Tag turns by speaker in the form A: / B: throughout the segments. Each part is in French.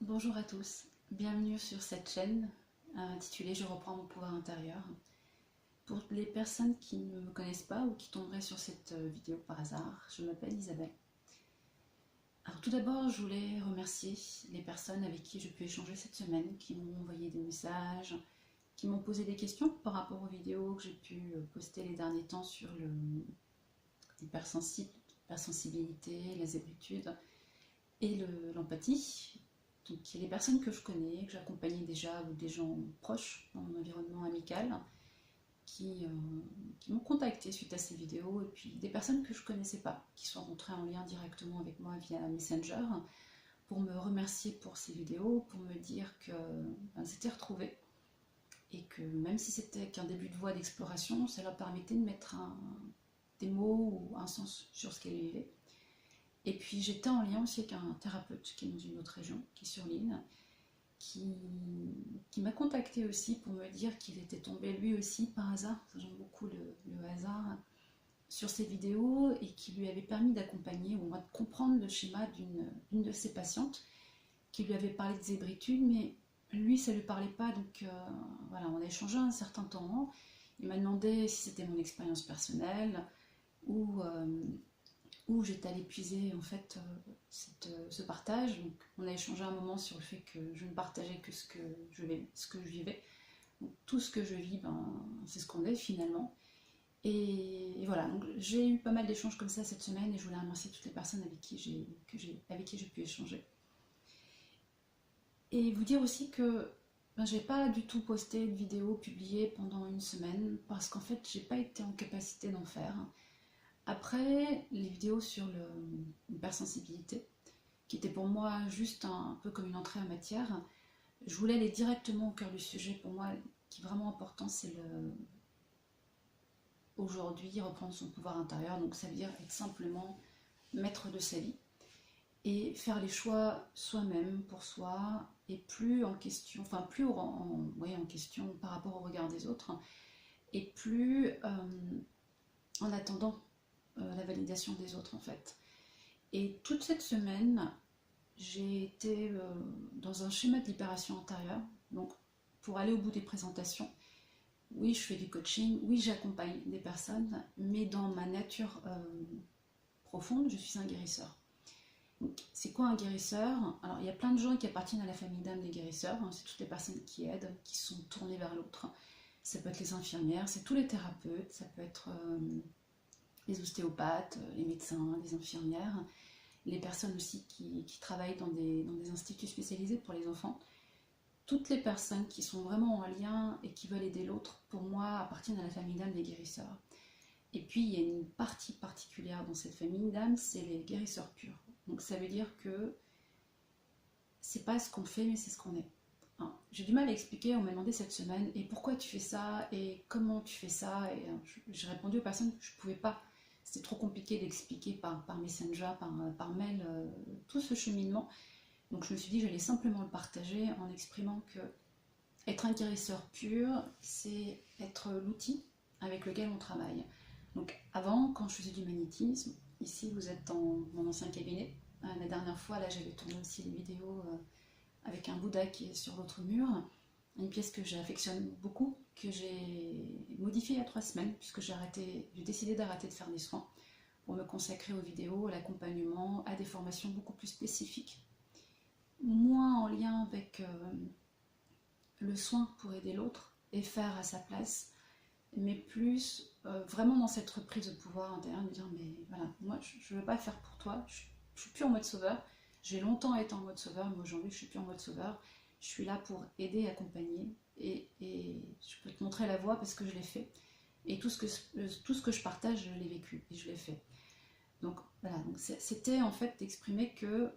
A: Bonjour à tous, bienvenue sur cette chaîne intitulée Je reprends mon pouvoir intérieur. Pour les personnes qui ne me connaissent pas ou qui tomberaient sur cette vidéo par hasard, je m'appelle Isabelle. Alors tout d'abord, je voulais remercier les personnes avec qui j'ai pu échanger cette semaine, qui m'ont envoyé des messages, qui m'ont posé des questions par rapport aux vidéos que j'ai pu poster les derniers temps sur l'hypersensibilité, la zébritude et l'empathie. Donc il y a des personnes que je connais, que j'accompagnais déjà, ou des gens proches dans mon environnement amical, qui m'ont contacté suite à ces vidéos, et puis des personnes que je ne connaissais pas, qui sont rentrées en lien directement avec moi via Messenger, pour me remercier pour ces vidéos, pour me dire que c'était retrouvé, et que même si c'était qu'un début de voie d'exploration, ça leur permettait de mettre des mots ou un sens sur ce qu'elles vivaient. Et puis j'étais en lien aussi avec un thérapeute qui est dans une autre région, qui est sur l'île, qui, qui m'a contacté aussi pour me dire qu'il était tombé lui aussi par hasard, j'aime beaucoup le hasard, sur ces vidéos, et qui lui avait permis d'accompagner ou de comprendre le schéma d'une de ses patientes qui lui avait parlé de zébritude, mais lui ça lui parlait pas, donc voilà, on a échangé un certain temps. Il m'a demandé si c'était mon expérience personnelle ou où j'étais allée puiser en fait ce partage. Donc, on a échangé un moment sur le fait que je ne partageais que ce que je vivais. Donc, tout ce que je vis, c'est ce qu'on est finalement. Et voilà, donc j'ai eu pas mal d'échanges comme ça cette semaine, et je voulais remercier toutes les personnes avec qui j'ai pu échanger. Et vous dire aussi que j'ai pas du tout posté de vidéo publiée pendant une semaine parce qu'en fait j'ai pas été en capacité d'en faire. Après, les vidéos sur l'hypersensibilité, qui était pour moi juste un peu comme une entrée en matière, je voulais aller directement au cœur du sujet. Pour moi, qui est vraiment important, c'est aujourd'hui reprendre son pouvoir intérieur. Donc ça veut dire être simplement maître de sa vie et faire les choix soi-même pour soi, et plus en question, enfin plus en question par rapport au regard des autres, et plus en attendant la validation des autres en fait. Et toute cette semaine, j'ai été dans un schéma de libération intérieure. Donc, pour aller au bout des présentations, oui, je fais du coaching, oui, j'accompagne des personnes, mais dans ma nature profonde, je suis un guérisseur. Donc, c'est quoi un guérisseur? Alors, il y a plein de gens qui appartiennent à la famille d'âme des guérisseurs. C'est toutes les personnes qui aident, qui sont tournées vers l'autre. Ça peut être les infirmières, c'est tous les thérapeutes, ça peut être les ostéopathes, les médecins, les infirmières, les personnes aussi qui travaillent dans des instituts spécialisés pour les enfants. Toutes les personnes qui sont vraiment en lien et qui veulent aider l'autre, pour moi, appartiennent à la famille d'âme des guérisseurs. Et puis, il y a une partie particulière dans cette famille d'âme, c'est les guérisseurs purs. Donc ça veut dire que c'est pas ce qu'on fait, mais c'est ce qu'on est. Hein, j'ai du mal à expliquer, on m'a demandé cette semaine, et pourquoi tu fais ça, et comment tu fais ça, et j'ai répondu aux personnes que je ne pouvais pas. C'était trop compliqué d'expliquer par Messenger, par mail, tout ce cheminement. Donc je me suis dit que j'allais simplement le partager en exprimant que être un guérisseur pur, c'est être l'outil avec lequel on travaille. Donc avant, quand je faisais du magnétisme, ici vous êtes dans mon ancien cabinet. La dernière fois, là j'avais tourné aussi des vidéos avec un Bouddha qui est sur l'autre mur, une pièce que j'affectionne beaucoup, que j'ai modifiée il y a 3 semaines, puisque j'ai décidé d'arrêter de faire des soins pour me consacrer aux vidéos, à l'accompagnement, à des formations beaucoup plus spécifiques, moins en lien avec le soin pour aider l'autre et faire à sa place, mais plus vraiment dans cette reprise de pouvoir intérieur, de dire mais voilà, moi je ne veux pas faire pour toi, je ne suis plus en mode sauveur, j'ai longtemps été en mode sauveur, mais aujourd'hui je suis plus en mode sauveur, je suis là pour aider, accompagner, et je peux te montrer la voie parce que je l'ai fait, et tout ce que je partage, je l'ai vécu et je l'ai fait. Donc voilà, donc c'était en fait d'exprimer que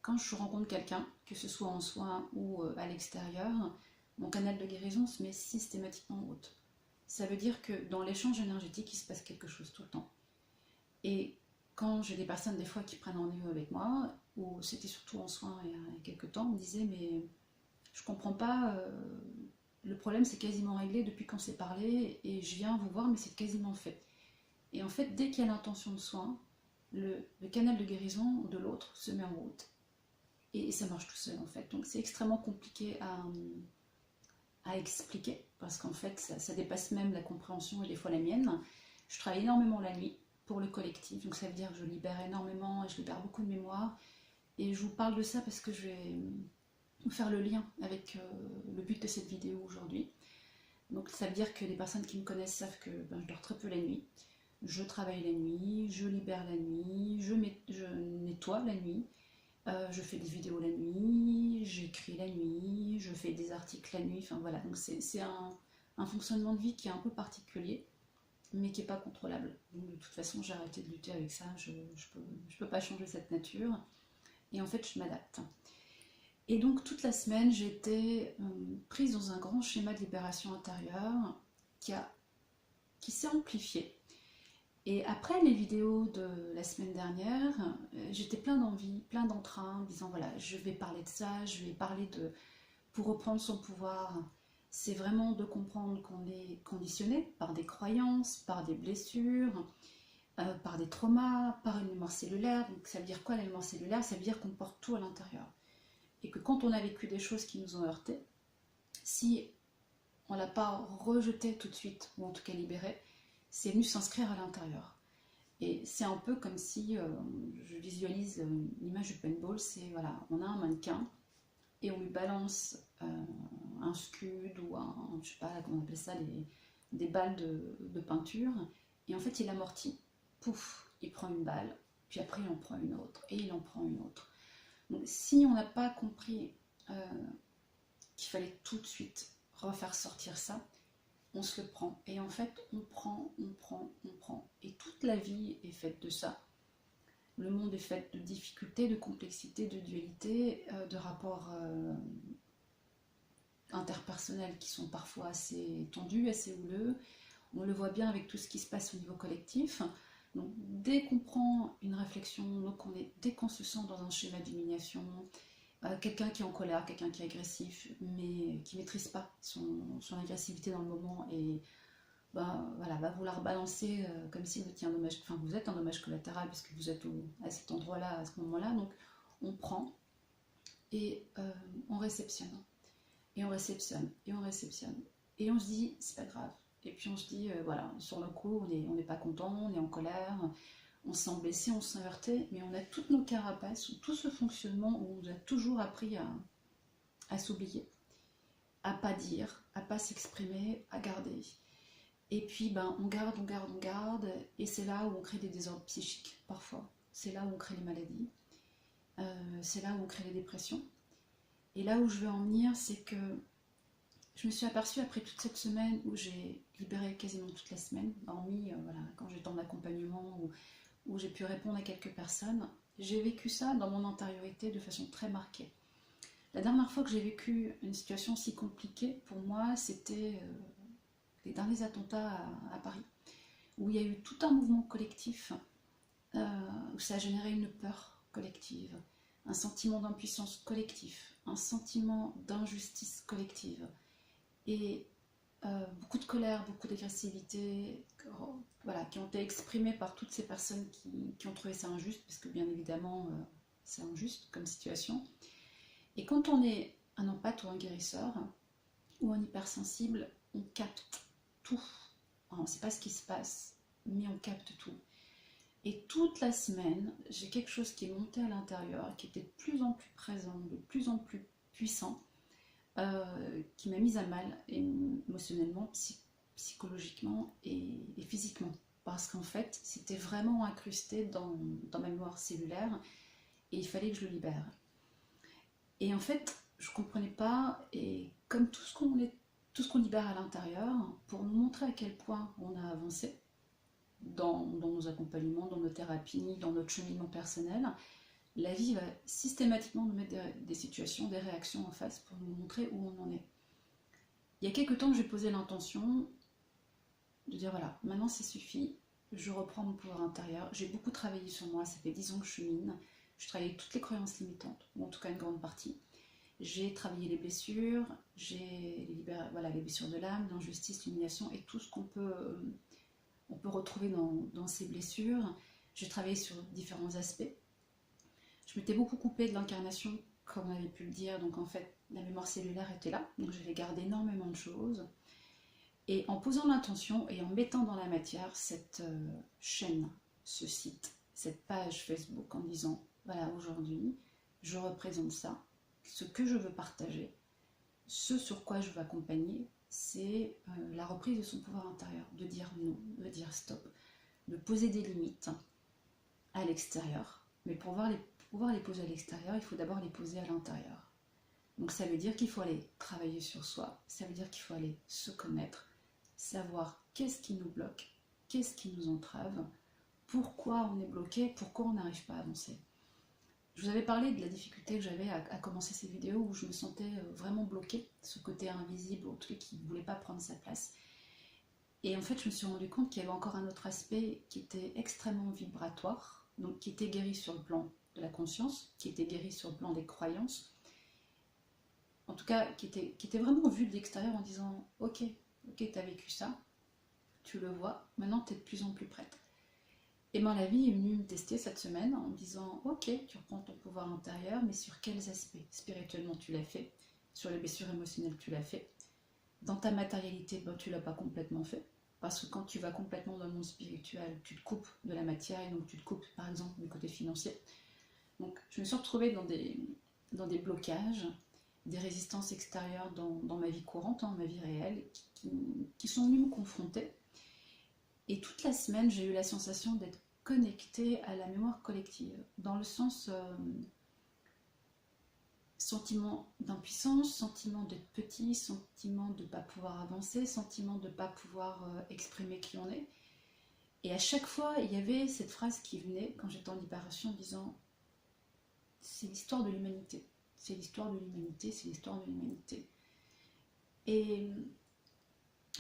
A: quand je rencontre quelqu'un, que ce soit en soins ou à l'extérieur, mon canal de guérison se met systématiquement en route. Ça veut dire que dans l'échange énergétique, il se passe quelque chose tout le temps. Et quand j'ai des personnes des fois qui prennent rendez-vous avec moi, ou c'était surtout en soins il y a quelques temps, on me disait mais je comprends pas, le problème c'est quasiment réglé depuis qu'on s'est parlé, et je viens vous voir mais c'est quasiment fait. Et en fait, dès qu'il y a l'intention de soin, le canal de guérison de l'autre se met en route. et ça marche tout seul en fait. Donc c'est extrêmement compliqué à expliquer, parce qu'en fait ça dépasse même la compréhension et des fois la mienne. Je travaille énormément la nuit pour le collectif, donc ça veut dire que je libère énormément et je libère beaucoup de mémoire. Et je vous parle de ça parce que je vais faire le lien avec le but de cette vidéo aujourd'hui. Donc ça veut dire que les personnes qui me connaissent savent que je dors très peu la nuit. Je travaille la nuit, je libère la nuit, je nettoie la nuit, je fais des vidéos la nuit, j'écris la nuit, je fais des articles la nuit, enfin voilà. Donc c'est un fonctionnement de vie qui est un peu particulier, mais qui n'est pas contrôlable. Donc de toute façon, j'ai arrêté de lutter avec ça, je peux pas changer cette nature. Et en fait, je m'adapte. Et donc toute la semaine, j'étais prise dans un grand schéma de libération intérieure qui s'est amplifié. Et après les vidéos de la semaine dernière, j'étais plein d'envie, plein d'entrain, en disant voilà, je vais parler de ça, je vais parler de... Pour reprendre son pouvoir, c'est vraiment de comprendre qu'on est conditionné par des croyances, par des blessures, par des traumas, par une mémoire cellulaire. Donc ça veut dire quoi la mémoire cellulaire? Ça veut dire qu'on porte tout à l'intérieur. Et que quand on a vécu des choses qui nous ont heurtés, si on ne l'a pas rejeté tout de suite, ou en tout cas libéré, c'est venu s'inscrire à l'intérieur. Et c'est un peu comme si, je visualise l'image du paintball, c'est voilà, on a un mannequin et on lui balance un scud ou je sais pas comment on appelle ça, des balles de peinture, et en fait il amortit, pouf, il prend une balle, puis après il en prend une autre, et il en prend une autre. Donc, si on n'a pas compris qu'il fallait tout de suite refaire sortir ça, on se le prend. Et en fait, on prend. Et toute la vie est faite de ça. Le monde est fait de difficultés, de complexité, de dualité, de rapports interpersonnels qui sont parfois assez tendus, assez houleux. On le voit bien avec tout ce qui se passe au niveau collectif. Donc dès qu'on prend une réflexion, dès qu'on se sent dans un schéma d'humiliation, quelqu'un qui est en colère, quelqu'un qui est agressif, mais qui ne maîtrise pas son agressivité dans le moment et voilà, va vouloir balancer comme si vous êtes un dommage collatéral puisque vous êtes à cet endroit-là, à ce moment-là. Donc on prend et on réceptionne. Et on réceptionne, et on réceptionne. Et on se dit, c'est pas grave. Et puis on se dit, voilà, sur le coup, on n'est pas content, on est en colère, on se sent blessé, on se sent heurté, mais on a toutes nos carapaces, tout ce fonctionnement où on nous a toujours appris à s'oublier, à pas dire, à pas s'exprimer, à garder. Et puis on garde, et c'est là où on crée des désordres psychiques, parfois. C'est là où on crée les maladies, c'est là où on crée les dépressions. Et là où je veux en venir, c'est que je me suis aperçue après toute cette semaine où j'ai libéré quasiment toute la semaine, hormis voilà, quand j'étais en accompagnement où j'ai pu répondre à quelques personnes, j'ai vécu ça dans mon intériorité de façon très marquée. La dernière fois que j'ai vécu une situation si compliquée, pour moi, c'était les derniers attentats à Paris, où il y a eu tout un mouvement collectif, où ça a généré une peur collective, un sentiment d'impuissance collectif, un sentiment d'injustice collective, et beaucoup de colère, beaucoup d'agressivité, voilà, qui ont été exprimées par toutes ces personnes qui ont trouvé ça injuste, parce que bien évidemment c'est injuste comme situation. Et quand on est un empathe ou un guérisseur, ou un hypersensible, on capte tout. On ne sait pas ce qui se passe, mais on capte tout. Et toute la semaine, j'ai quelque chose qui est monté à l'intérieur, qui était de plus en plus présent, de plus en plus puissant, qui m'a mise à mal émotionnellement, psychologiquement et physiquement. Parce qu'en fait, c'était vraiment incrusté dans ma mémoire cellulaire et il fallait que je le libère. Et en fait, je ne comprenais pas, et comme tout ce qu'on libère à l'intérieur, pour nous montrer à quel point on a avancé dans nos accompagnements, dans nos thérapies, dans notre cheminement personnel, la vie va systématiquement nous mettre des situations, des réactions en face pour nous montrer où on en est. Il y a quelques temps, j'ai posé l'intention de dire voilà, maintenant ça suffit, je reprends mon pouvoir intérieur, j'ai beaucoup travaillé sur moi, ça fait 10 ans que je chemine, je travaille toutes les croyances limitantes, ou en tout cas une grande partie. J'ai travaillé les blessures, j'ai libéré les blessures de l'âme, l'injustice, l'humiliation et tout ce qu'on peut retrouver dans ces blessures. J'ai travaillé sur différents aspects. Je m'étais beaucoup coupée de l'incarnation comme on avait pu le dire, donc en fait, la mémoire cellulaire était là, donc j'avais gardé énormément de choses. Et en posant l'intention et en mettant dans la matière cette chaîne, ce site, cette page Facebook, en disant, voilà, aujourd'hui, je représente ça, ce que je veux partager, ce sur quoi je veux accompagner, c'est la reprise de son pouvoir intérieur, de dire non, de dire stop, de poser des limites à l'extérieur. Mais pour pouvoir les poser à l'extérieur, il faut d'abord les poser à l'intérieur. Donc ça veut dire qu'il faut aller travailler sur soi, ça veut dire qu'il faut aller se connaître, savoir qu'est-ce qui nous bloque, qu'est-ce qui nous entrave, pourquoi on est bloqué, pourquoi on n'arrive pas à avancer. Je vous avais parlé de la difficulté que j'avais à commencer ces vidéos où je me sentais vraiment bloquée, ce côté invisible, au truc qui ne voulait pas prendre sa place. Et en fait, je me suis rendu compte qu'il y avait encore un autre aspect qui était extrêmement vibratoire, donc qui était guéri sur le plan de la conscience, qui était guéri sur le plan des croyances, en tout cas qui était vraiment vu de l'extérieur en disant « Ok, t'as vécu ça, tu le vois, maintenant tu es de plus en plus prête. » Et bien la vie est venue me tester cette semaine en me disant « Ok, tu reprends ton pouvoir intérieur, mais sur quels aspects? Spirituellement tu l'as fait, sur les blessures émotionnelles tu l'as fait, dans ta matérialité ben, tu l'as pas complètement fait, parce que quand tu vas complètement dans le monde spirituel, tu te coupes de la matière et donc tu te coupes par exemple du côté financier. » Donc je me suis retrouvée dans des blocages, des résistances extérieures dans ma vie courante, ma vie réelle, qui sont venues me confronter. Et toute la semaine, j'ai eu la sensation d'être connectée à la mémoire collective, dans le sens sentiment d'impuissance, sentiment d'être petit, sentiment de ne pas pouvoir avancer, sentiment de ne pas pouvoir exprimer qui on est. Et à chaque fois, il y avait cette phrase qui venait quand j'étais en libération en disant « c'est l'histoire de l'humanité ». C'est l'histoire de l'humanité, c'est l'histoire de l'humanité. Et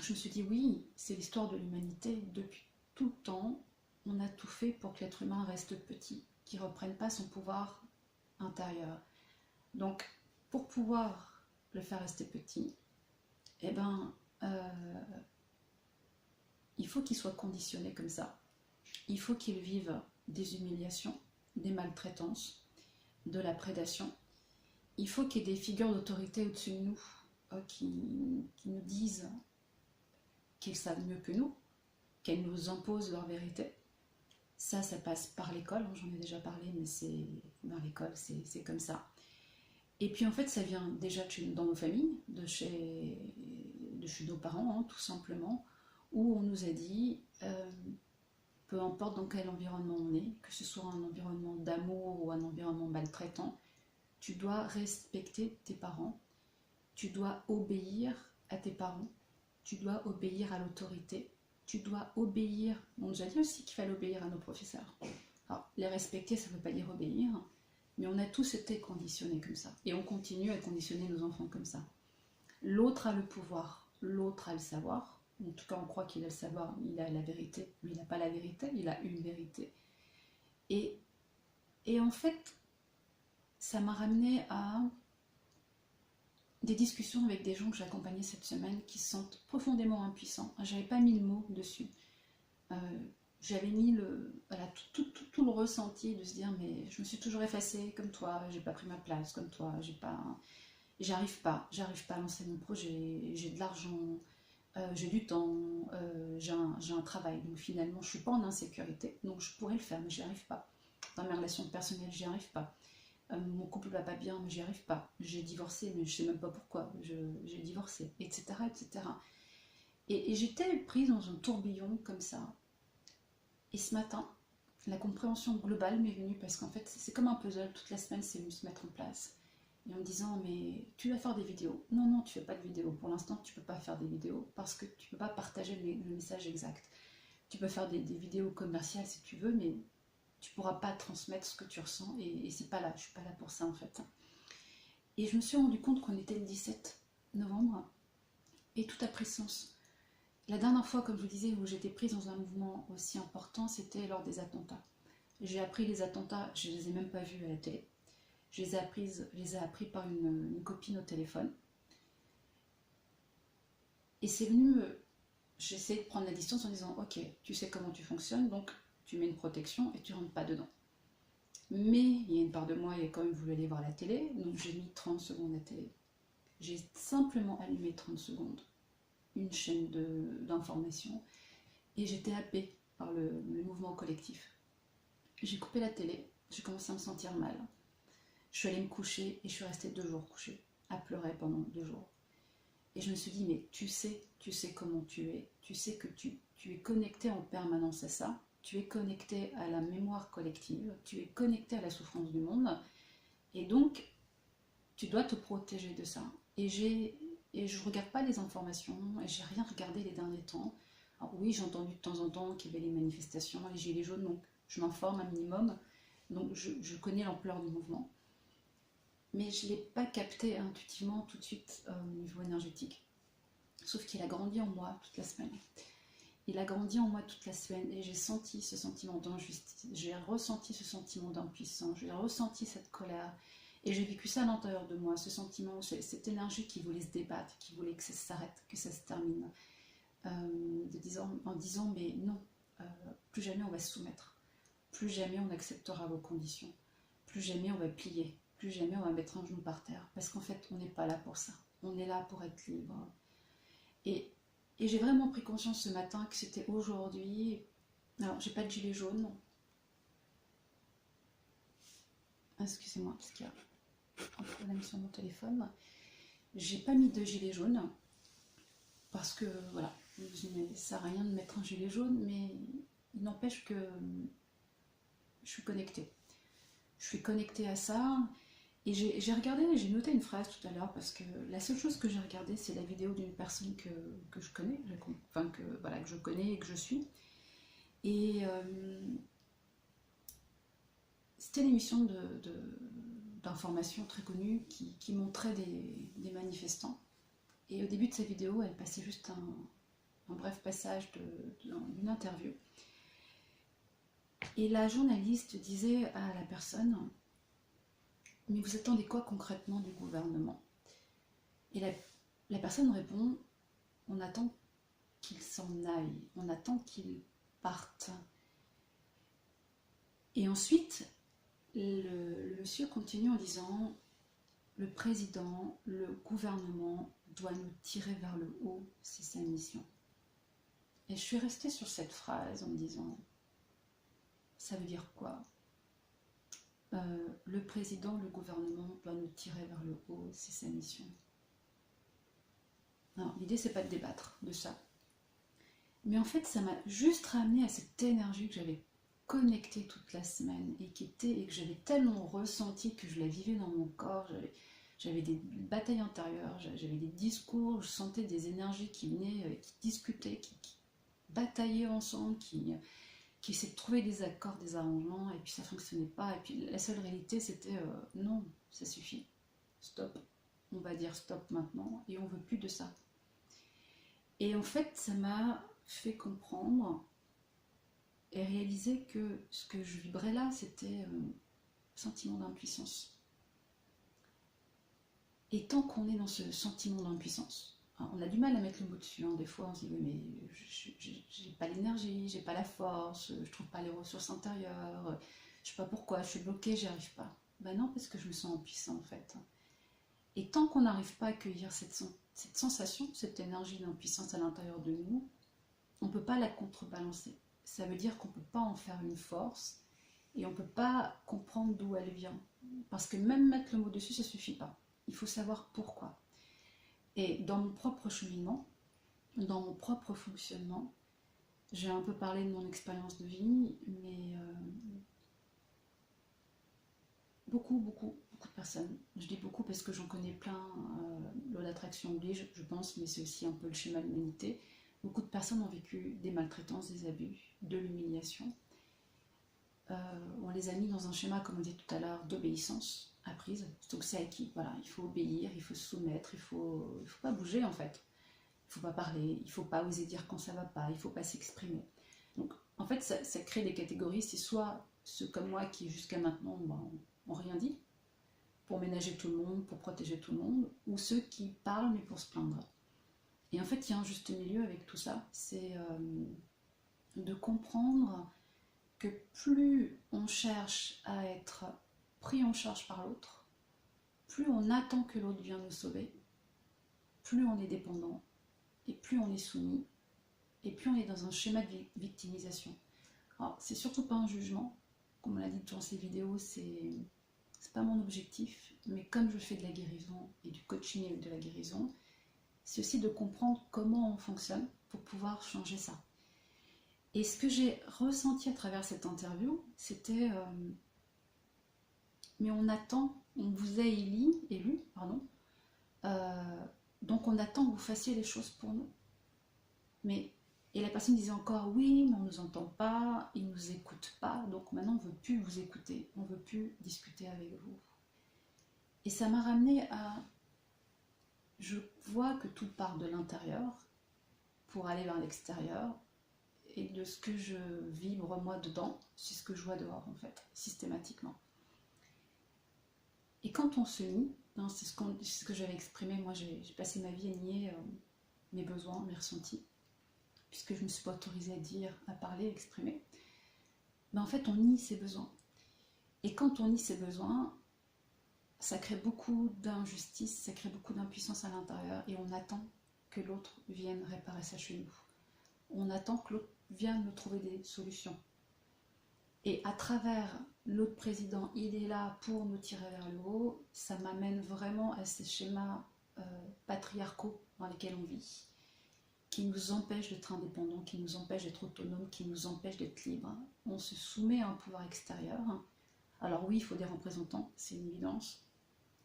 A: je me suis dit, oui, c'est l'histoire de l'humanité. Depuis tout le temps, on a tout fait pour que l'être humain reste petit, qu'il ne reprenne pas son pouvoir intérieur. Donc, pour pouvoir le faire rester petit, eh ben, il faut qu'il soit conditionné comme ça. Il faut qu'il vive des humiliations, des maltraitances, de la prédation. Il faut qu'il y ait des figures d'autorité au-dessus de nous qui nous disent qu'ils savent mieux que nous, qu'elles nous imposent leur vérité. Ça passe par l'école, j'en ai déjà parlé, mais c'est dans l'école, c'est comme ça. Et puis en fait, ça vient déjà dans nos familles, de chez nos parents, tout simplement, où on nous a dit, peu importe dans quel environnement on est, que ce soit un environnement d'amour ou un environnement maltraitant, tu dois respecter tes parents, tu dois obéir à tes parents, tu dois obéir à l'autorité, tu dois obéir. On nous a dit aussi qu'il fallait obéir à nos professeurs. Alors, les respecter, ça ne veut pas dire obéir, mais on a tous été conditionnés comme ça. Et on continue à conditionner nos enfants comme ça. L'autre a le pouvoir, l'autre a le savoir. En tout cas, on croit qu'il a le savoir, il a la vérité. Lui, il n'a pas la vérité, il a une vérité. Et en fait, ça m'a ramené à des discussions avec des gens que j'ai accompagnés cette semaine qui se sentent profondément impuissants. J'avais pas mis le mot dessus. J'avais mis tout le ressenti de se dire mais je me suis toujours effacée comme toi, j'ai pas pris ma place comme toi, j'arrive pas à lancer mon projet, j'ai de l'argent, j'ai du temps, j'ai un travail, donc finalement je suis pas en insécurité, donc je pourrais le faire mais j'y arrive pas. Dans mes relations personnelles, j'y arrive pas. Mon couple va pas bien, mais j'y arrive pas. J'ai divorcé, mais je sais même pas pourquoi. J'ai divorcé, etc., etc. Et j'étais prise dans un tourbillon comme ça. Et ce matin, la compréhension globale m'est venue parce qu'en fait, c'est comme un puzzle. Toute la semaine, c'est venu se mettre en place. Et en me disant, mais tu vas faire des vidéos. Non, tu fais pas de vidéos. Pour l'instant, tu peux pas faire des vidéos parce que tu peux pas partager le message exact. Tu peux faire des vidéos commerciales si tu veux, mais tu pourras pas transmettre ce que tu ressens et c'est pas là, je suis pas là pour ça en fait. Et je me suis rendu compte qu'on était le 17 novembre et tout a pris sens. La dernière fois, comme je vous disais, où j'étais prise dans un mouvement aussi important, c'était lors des attentats. J'ai appris les attentats, je les ai même pas vus à la télé. Je les ai appris par une copine au téléphone. Et c'est venu, j'ai essayé de prendre la distance en disant, ok, tu sais comment tu fonctionnes, donc tu mets une protection et tu rentres pas dedans. Mais il y a une part de moi qui a quand même voulu aller voir la télé, donc j'ai mis 30 secondes à télé. J'ai simplement allumé 30 secondes, une chaîne d'information, et j'étais happée par le mouvement collectif. J'ai coupé la télé, j'ai commencé à me sentir mal. Je suis allée me coucher et je suis restée 2 jours couchée, à pleurer pendant 2 jours. Et je me suis dit, mais tu sais comment tu es, tu sais que tu es connecté en permanence à ça, tu es connecté à la mémoire collective, tu es connecté à la souffrance du monde, et donc tu dois te protéger de ça. Et je ne regarde pas les informations, et j'ai rien regardé les derniers temps. Alors oui, j'ai entendu de temps en temps qu'il y avait les manifestations, les gilets jaunes, donc je m'informe un minimum, donc je connais l'ampleur du mouvement. Mais je ne l'ai pas capté intuitivement tout de suite au niveau énergétique. Sauf qu'il a grandi en moi toute la semaine. Il a grandi en moi toute la semaine et j'ai senti ce sentiment d'injustice, j'ai ressenti ce sentiment d'impuissance, j'ai ressenti cette colère et j'ai vécu ça à l'intérieur de moi, ce sentiment, cette énergie qui voulait se débattre, qui voulait que ça s'arrête, que ça se termine, en disant mais non, plus jamais on va se soumettre, plus jamais on acceptera vos conditions, plus jamais on va plier, plus jamais on va mettre un genou par terre, parce qu'en fait on n'est pas là pour ça, on est là pour être libre. Et j'ai vraiment pris conscience ce matin que c'était aujourd'hui. Alors, j'ai pas de gilet jaune. Excusez-moi, parce qu'il y a un problème sur mon téléphone. J'ai pas mis de gilet jaune. Parce que, voilà, ça sert à rien de mettre un gilet jaune, mais il n'empêche que je suis connectée. Je suis connectée à ça. Et j'ai regardé, j'ai noté une phrase tout à l'heure, parce que la seule chose que j'ai regardée, c'est la vidéo d'une personne que je connais, enfin que je connais et que je suis. Et c'était une émission d'information très connue qui montrait des manifestants. Et au début de sa vidéo, elle passait juste un bref passage d'une interview. Et la journaliste disait à la personne, mais vous attendez quoi concrètement du gouvernement? Et la personne répond, on attend qu'il s'en aille, on attend qu'il parte. Et ensuite, le monsieur continue en disant, le président, le gouvernement doit nous tirer vers le haut, c'est sa mission. Et je suis restée sur cette phrase en me disant, ça veut dire quoi? Le président, le gouvernement doit nous tirer vers le haut, c'est sa mission. L'idée, c'est pas de débattre de ça. Mais en fait, ça m'a juste ramené à cette énergie que j'avais connectée toute la semaine et que j'avais tellement ressenti que je la vivais dans mon corps. J'avais des batailles intérieures, j'avais des discours, je sentais des énergies qui venaient, qui discutaient, qui bataillaient ensemble, qui essayaient de trouver des accords, des arrangements, et puis ça fonctionnait pas. Et puis la seule réalité, c'était non, ça suffit, stop. On va dire stop maintenant, et on veut plus de ça. Et en fait, ça m'a fait comprendre et réaliser que ce que je vibrais là, c'était sentiment d'impuissance. Et tant qu'on est dans ce sentiment d'impuissance, on a du mal à mettre le mot dessus, des fois on se dit oui mais j'ai pas l'énergie, j'ai pas la force, je trouve pas les ressources intérieures, je sais pas pourquoi, je suis bloquée, j'y arrive pas. Ben non, parce que je me sens impuissant en fait. Et tant qu'on n'arrive pas à accueillir cette sensation, cette énergie d'impuissance à l'intérieur de nous, on ne peut pas la contrebalancer. Ça veut dire qu'on ne peut pas en faire une force et on ne peut pas comprendre d'où elle vient. Parce que même mettre le mot dessus, ça ne suffit pas. Il faut savoir pourquoi. Et dans mon propre cheminement, dans mon propre fonctionnement, j'ai un peu parlé de mon expérience de vie, mais beaucoup de personnes. Je dis beaucoup parce que j'en connais plein. Loi d'attraction oblige, je pense, mais c'est aussi un peu le schéma de l'humanité. Beaucoup de personnes ont vécu des maltraitances, des abus, de l'humiliation. On les a mis dans un schéma, comme on dit tout à l'heure, d'obéissance apprise. Donc c'est acquis. Voilà, il faut obéir, il faut se soumettre, il faut pas bouger en fait. Il faut pas parler, il faut pas oser dire quand ça va pas, il faut pas s'exprimer. Donc en fait, ça crée des catégories. C'est soit ceux comme moi qui jusqu'à maintenant ont rien dit, pour ménager tout le monde, pour protéger tout le monde, ou ceux qui parlent mais pour se plaindre. Et en fait, il y a un juste milieu avec tout ça, c'est de comprendre que plus on cherche à être pris en charge par l'autre, plus on attend que l'autre vienne nous sauver, plus on est dépendant, et plus on est soumis, et plus on est dans un schéma de victimisation. Alors, c'est surtout pas un jugement, comme on l'a dit dans ces vidéos, c'est pas mon objectif, mais comme je fais de la guérison et du coaching et de la guérison, c'est aussi de comprendre comment on fonctionne pour pouvoir changer ça. Et ce que j'ai ressenti à travers cette interview, c'était mais on attend, on vous a élu, donc on attend que vous fassiez les choses pour nous. Mais, et la personne disait encore, oui, mais on ne nous entend pas, ils ne nous écoutent pas, donc maintenant on ne veut plus vous écouter, on ne veut plus discuter avec vous. Et ça m'a ramené à, je vois que tout part de l'intérieur pour aller vers l'extérieur, et de ce que je vibre moi dedans, c'est ce que je vois dehors en fait, systématiquement. Et quand on se nie, hein, c'est ce que j'avais exprimé, moi j'ai passé ma vie à nier mes besoins, mes ressentis, puisque je ne me suis pas autorisée à dire, à parler, à exprimer, mais en fait on nie ses besoins. Et quand on nie ses besoins, ça crée beaucoup d'injustice, ça crée beaucoup d'impuissance à l'intérieur, et on attend que l'autre vienne réparer ça chez nous. On attend que l'autre vienne nous trouver des solutions. Et à travers l'autre président, il est là pour nous tirer vers le haut, ça m'amène vraiment à ces schémas patriarcaux dans lesquels on vit, qui nous empêchent d'être indépendants, qui nous empêchent d'être autonomes, qui nous empêchent d'être libres. On se soumet à un pouvoir extérieur. Alors oui, il faut des représentants, c'est une évidence,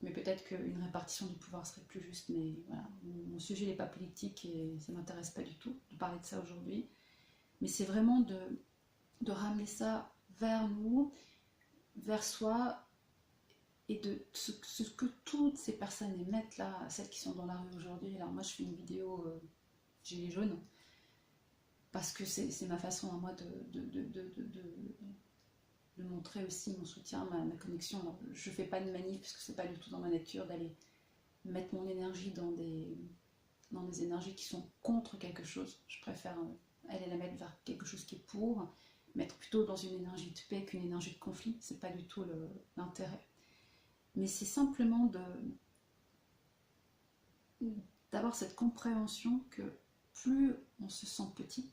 A: mais peut-être qu'une répartition du pouvoir serait plus juste, mais voilà, mon sujet n'est pas politique et ça ne m'intéresse pas du tout de parler de ça aujourd'hui. Mais c'est vraiment de ramener ça vers nous, vers soi, et de ce que toutes ces personnes émettent là, celles qui sont dans la rue aujourd'hui. Alors moi je fais une vidéo Gilets jaunes, parce que c'est ma façon à moi de montrer aussi mon soutien, ma connexion. Alors, je ne fais pas de manif, parce que c'est pas du tout dans ma nature d'aller mettre mon énergie dans des énergies qui sont contre quelque chose. Je préfère aller la mettre vers quelque chose qui est pour, mettre plutôt dans une énergie de paix qu'une énergie de conflit. C'est pas du tout l'intérêt. Mais c'est simplement d'avoir cette compréhension que plus on se sent petit,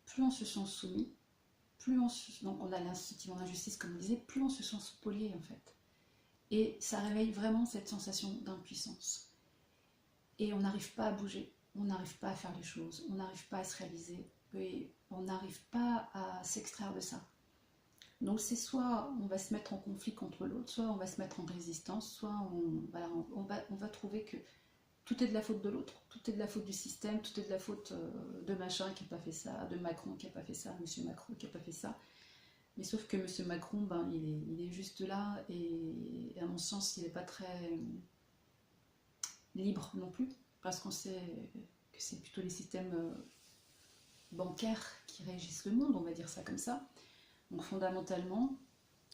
A: plus on se sent soumis, donc on a un sentiment d'injustice comme on disait, plus on se sent spolié en fait. Et ça réveille vraiment cette sensation d'impuissance. Et on n'arrive pas à bouger, on n'arrive pas à faire les choses, on n'arrive pas à se réaliser, et on n'arrive pas à s'extraire de ça. Donc c'est soit on va se mettre en conflit contre l'autre, soit on va se mettre en résistance, soit on va trouver que tout est de la faute de l'autre, tout est de la faute du système, tout est de la faute de machin qui n'a pas fait ça, de Macron qui n'a pas fait ça, monsieur Macron qui n'a pas fait ça. Mais sauf que monsieur Macron, il est juste là, et à mon sens, il n'est pas très libre non plus, parce qu'on sait que c'est plutôt les systèmes bancaires qui régissent le monde, on va dire ça comme ça. Donc fondamentalement,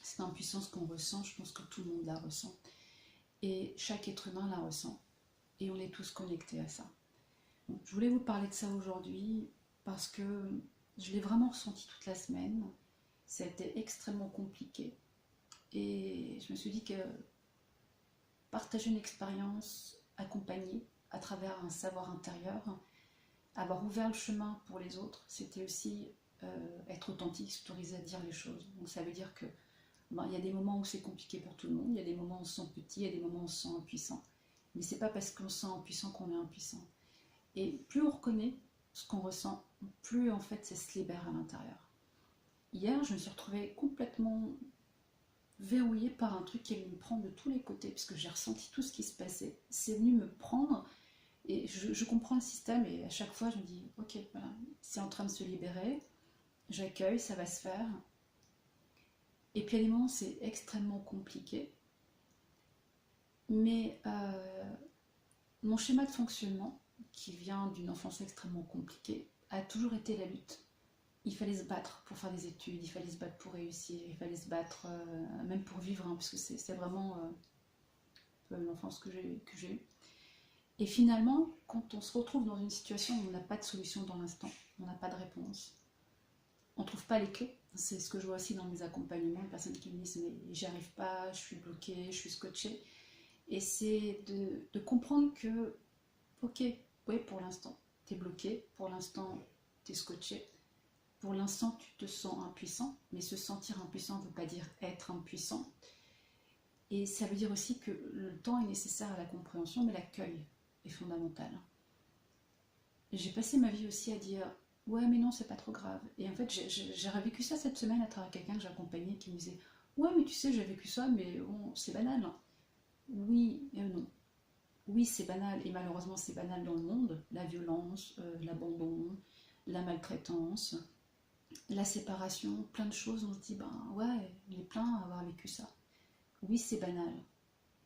A: cette impuissance qu'on ressent, je pense que tout le monde la ressent. Et chaque être humain la ressent. Et on est tous connectés à ça. Donc, je voulais vous parler de ça aujourd'hui parce que je l'ai vraiment ressenti toute la semaine. Ça a été extrêmement compliqué. Et je me suis dit que partager une expérience accompagnée à travers un savoir intérieur, avoir ouvert le chemin pour les autres, c'était aussi être authentique, s'autoriser à dire les choses. Donc ça veut dire que y a des moments où c'est compliqué pour tout le monde, il y a des moments où on se sent petit, il y a des moments où on se sent impuissant. Mais c'est pas parce qu'on se sent impuissant qu'on est impuissant. Et plus on reconnaît ce qu'on ressent, plus en fait ça se libère à l'intérieur. Hier, je me suis retrouvée complètement verrouillée par un truc qui est venu me prendre de tous les côtés, parce que j'ai ressenti tout ce qui se passait. C'est venu me prendre, et je comprends le système, et à chaque fois je me dis, ok, voilà, c'est en train de se libérer, j'accueille, ça va se faire. Et puis à des moments c'est extrêmement compliqué, mais mon schéma de fonctionnement, qui vient d'une enfance extrêmement compliquée, a toujours été la lutte. Il fallait se battre pour faire des études, il fallait se battre pour réussir, il fallait se battre même pour vivre, parce que c'est vraiment l'enfance que j'ai eue. Et finalement, quand on se retrouve dans une situation où on n'a pas de solution dans l'instant, on n'a pas de réponse, on ne trouve pas les clés. C'est ce que je vois aussi dans mes accompagnements, les personnes qui me disent mais j'y arrive pas, je suis bloquée, je suis scotchée. Et c'est de comprendre que, ok, oui, pour l'instant, tu es bloqué, pour l'instant, tu es scotché, pour l'instant, tu te sens impuissant, mais se sentir impuissant ne veut pas dire être impuissant. Et ça veut dire aussi que le temps est nécessaire à la compréhension, mais l'accueil est fondamental. J'ai passé ma vie aussi à dire ouais mais non c'est pas trop grave, et en fait j'ai revécu ça cette semaine à travers quelqu'un que j'accompagnais qui me disait ouais mais tu sais j'ai vécu ça mais bon c'est banal, hein. Oui et non, oui c'est banal, et malheureusement c'est banal dans le monde, la violence, l'abandon, la maltraitance, la séparation, plein de choses, on se dit ben ouais il est plein à avoir vécu ça. Oui c'est banal,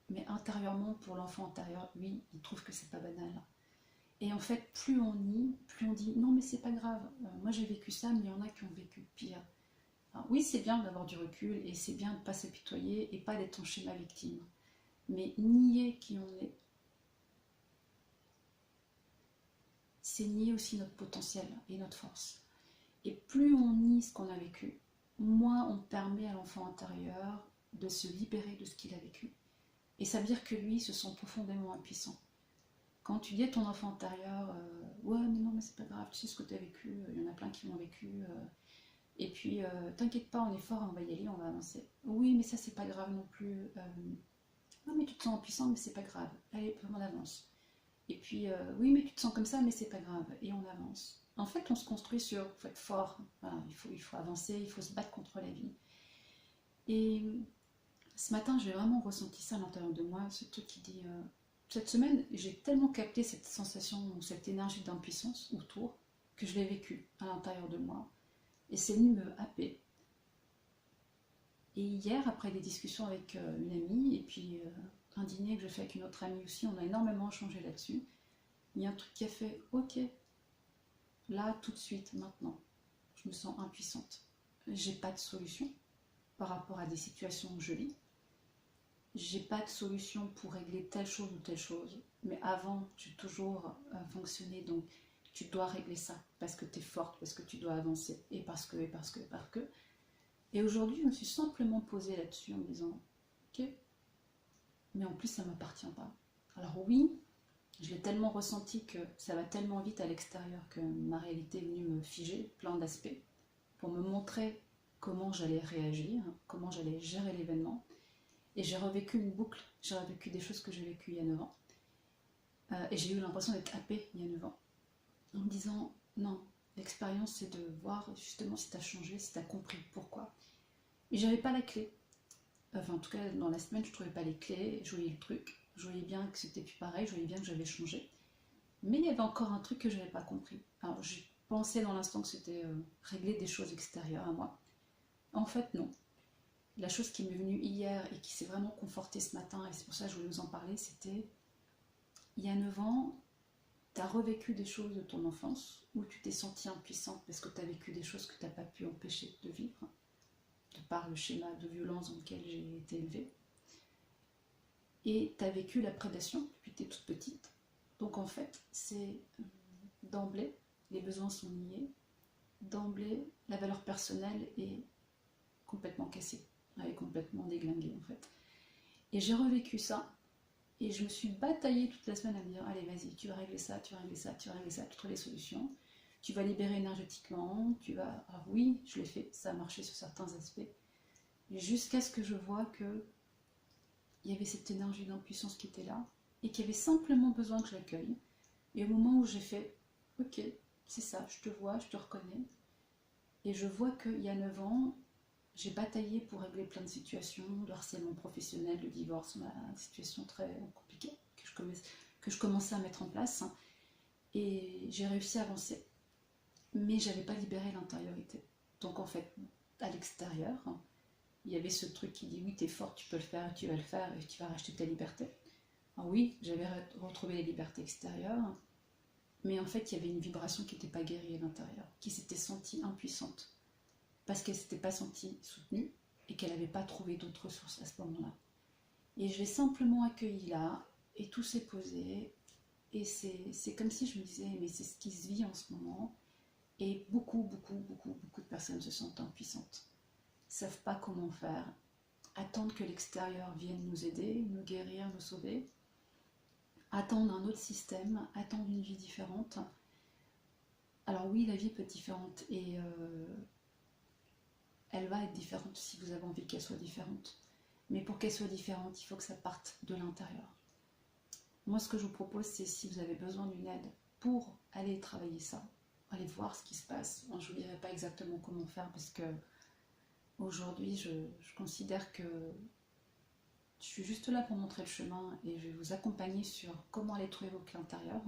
A: mais intérieurement pour l'enfant intérieur, oui il trouve que c'est pas banal. Et en fait, plus on nie, plus on dit non, mais c'est pas grave. Moi j'ai vécu ça, mais il y en a qui ont vécu pire. Alors, oui, c'est bien d'avoir du recul et c'est bien de ne pas s'apitoyer et pas d'être en schéma victime. Mais nier qui on est, c'est nier aussi notre potentiel et notre force. Et plus on nie ce qu'on a vécu, moins on permet à l'enfant intérieur de se libérer de ce qu'il a vécu. Et ça veut dire que lui se sent profondément impuissant. Quand tu dis à ton enfant intérieur, ouais, mais non, mais c'est pas grave, tu sais ce que tu as vécu, il y en a plein qui l'ont vécu, et puis t'inquiète pas, on est fort, on va y aller, on va avancer. Oui, mais ça, c'est pas grave non plus. Non, mais tu te sens impuissant, mais c'est pas grave. Allez, on avance. Et puis, oui, mais tu te sens comme ça, mais c'est pas grave, et on avance. En fait, on se construit sur, il faut être fort, voilà, il faut avancer, il faut se battre contre la vie. Et ce matin, j'ai vraiment ressenti ça à l'intérieur de moi, ce truc qui dit. Cette semaine, j'ai tellement capté cette sensation, cette énergie d'impuissance autour, que je l'ai vécue à l'intérieur de moi. Et c'est venu me happer. Et hier, après des discussions avec une amie, et puis un dîner que je fais avec une autre amie aussi, on a énormément échangé là-dessus. Il y a un truc qui a fait, ok, là, tout de suite, maintenant, je me sens impuissante. J'ai pas de solution par rapport à des situations que je vis. J'ai pas de solution pour régler telle chose ou telle chose, mais avant, tu as toujours fonctionné, donc tu dois régler ça, parce que tu es forte, parce que tu dois avancer, et parce que, et parce que, et parce que. Et aujourd'hui, je me suis simplement posée là-dessus en me disant, ok, mais en plus, ça ne m'appartient pas. Alors oui, je l'ai tellement ressenti que ça va tellement vite à l'extérieur que ma réalité est venue me figer plein d'aspects, pour me montrer comment j'allais réagir, comment j'allais gérer l'événement. Et j'ai revécu une boucle, j'ai revécu des choses que j'ai vécues il y a 9 ans. Et j'ai eu l'impression d'être happée il y a 9 ans. En me disant, non, l'expérience c'est de voir justement si tu as changé, si tu as compris pourquoi. Et j'avais pas la clé. Enfin, en tout cas, dans la semaine, je trouvais pas les clés, je voyais le truc. Je voyais bien que c'était plus pareil, je voyais bien que j'avais changé. Mais il y avait encore un truc que je n'avais pas compris. Alors, j'ai pensé dans l'instant que c'était régler des choses extérieures à moi. En fait, non. La chose qui m'est venue hier et qui s'est vraiment confortée ce matin, et c'est pour ça que je voulais vous en parler, c'était il y a 9 ans, tu as revécu des choses de ton enfance où tu t'es sentie impuissante parce que tu as vécu des choses que tu n'as pas pu empêcher de vivre, de par le schéma de violence dans lequel j'ai été élevée. Et tu as vécu la prédation depuis que tu es toute petite. Donc en fait, c'est d'emblée, les besoins sont niés, d'emblée, la valeur personnelle est complètement cassée, elle est complètement déglinguée en fait. Et j'ai revécu ça, et je me suis bataillée toute la semaine à me dire, allez vas-y, tu vas régler ça, tu vas régler ça, tu vas régler ça, tu trouves les solutions, tu vas libérer énergétiquement, tu vas... Alors oui, je l'ai fait, ça a marché sur certains aspects, jusqu'à ce que je vois que il y avait cette énergie d'impuissance qui était là, et qui avait simplement besoin que je l'accueille. Et au moment où j'ai fait, ok, c'est ça, je te vois, je te reconnais, et je vois qu'il y a 9 ans, j'ai bataillé pour régler plein de situations, de harcèlement professionnel, de divorce, ma situation très compliquée que je commençais à mettre en place. Et j'ai réussi à avancer, mais j'avais pas libéré l'intériorité. Donc en fait, à l'extérieur, il y avait ce truc qui dit oui, t'es forte, tu peux le faire, tu vas le faire et tu vas racheter ta liberté. Alors oui, j'avais retrouvé les libertés extérieures, mais en fait, il y avait une vibration qui n'était pas guérie à l'intérieur, qui s'était sentie impuissante, parce qu'elle ne s'était pas sentie soutenue et qu'elle n'avait pas trouvé d'autres ressources à ce moment-là. Et je l'ai simplement accueilli là, et tout s'est posé, et c'est comme si je me disais, mais c'est ce qui se vit en ce moment, Et beaucoup de personnes se sentent impuissantes, ne savent pas comment faire, attendent que l'extérieur vienne nous aider, nous guérir, nous sauver, attendent un autre système, attendent une vie différente. Alors oui, la vie peut être différente et elle va être différente si vous avez envie qu'elle soit différente. Mais pour qu'elle soit différente, il faut que ça parte de l'intérieur. Moi, ce que je vous propose, c'est si vous avez besoin d'une aide pour aller travailler ça, aller voir ce qui se passe. Moi, je ne vous dirai pas exactement comment faire parce que aujourd'hui, je considère que je suis juste là pour montrer le chemin et je vais vous accompagner sur comment aller trouver vos clés intérieures.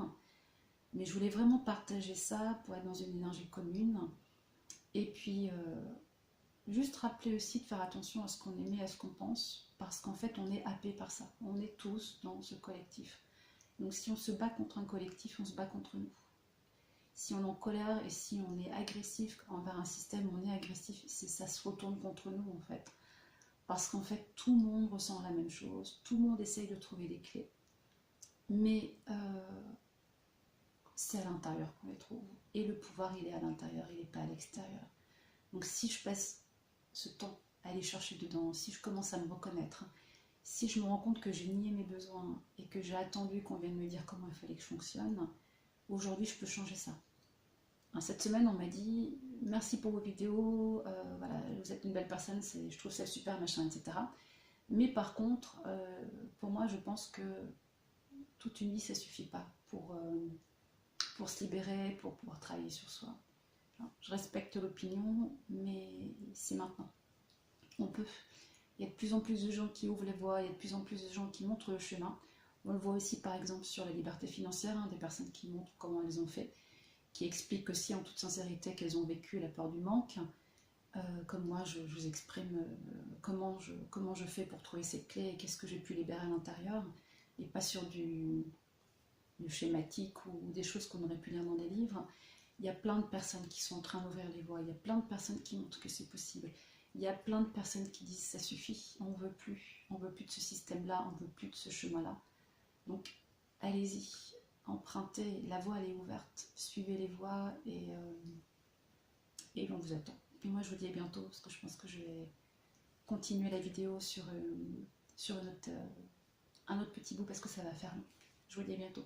A: Mais je voulais vraiment partager ça pour être dans une énergie commune. Et puis, juste rappeler aussi de faire attention à ce qu'on aimait, à ce qu'on pense, parce qu'en fait, on est happé par ça. On est tous dans ce collectif. Donc si on se bat contre un collectif, on se bat contre nous. Si on est en colère et si on est agressif envers un système, on est agressif, ça se retourne contre nous en fait. Parce qu'en fait, tout le monde ressent la même chose, tout le monde essaye de trouver des clés. Mais c'est à l'intérieur qu'on les trouve. Et le pouvoir, il est à l'intérieur, il n'est pas à l'extérieur. Donc si je passe ce temps à aller chercher dedans, si je commence à me reconnaître, si je me rends compte que j'ai nié mes besoins et que j'ai attendu qu'on vienne me dire comment il fallait que je fonctionne, aujourd'hui je peux changer ça. Cette semaine on m'a dit merci pour vos vidéos, voilà, vous êtes une belle personne, je trouve ça super, machin, etc. Mais par contre, pour moi je pense que toute une vie ça suffit pas pour se libérer, pour pouvoir travailler sur soi. Je respecte l'opinion, mais c'est maintenant. On peut. Il y a de plus en plus de gens qui ouvrent les voies, il y a de plus en plus de gens qui montrent le chemin. On le voit aussi par exemple sur la liberté financière, des personnes qui montrent comment elles ont fait, qui expliquent aussi en toute sincérité qu'elles ont vécu la peur du manque. Comme moi, je vous exprime comment je fais pour trouver ces clés et qu'est-ce que j'ai pu libérer à l'intérieur, et pas sur du schématique ou des choses qu'on aurait pu lire dans des livres. Il y a plein de personnes qui sont en train d'ouvrir les voies, il y a plein de personnes qui montrent que c'est possible. Il y a plein de personnes qui disent ça suffit, on veut plus de ce système-là, on veut plus de ce chemin-là. Donc allez-y, empruntez, la voie elle est ouverte, suivez les voies et on vous attend. Et moi je vous dis à bientôt parce que je pense que je vais continuer la vidéo sur un autre petit bout parce que ça va faire long. Je vous dis à bientôt.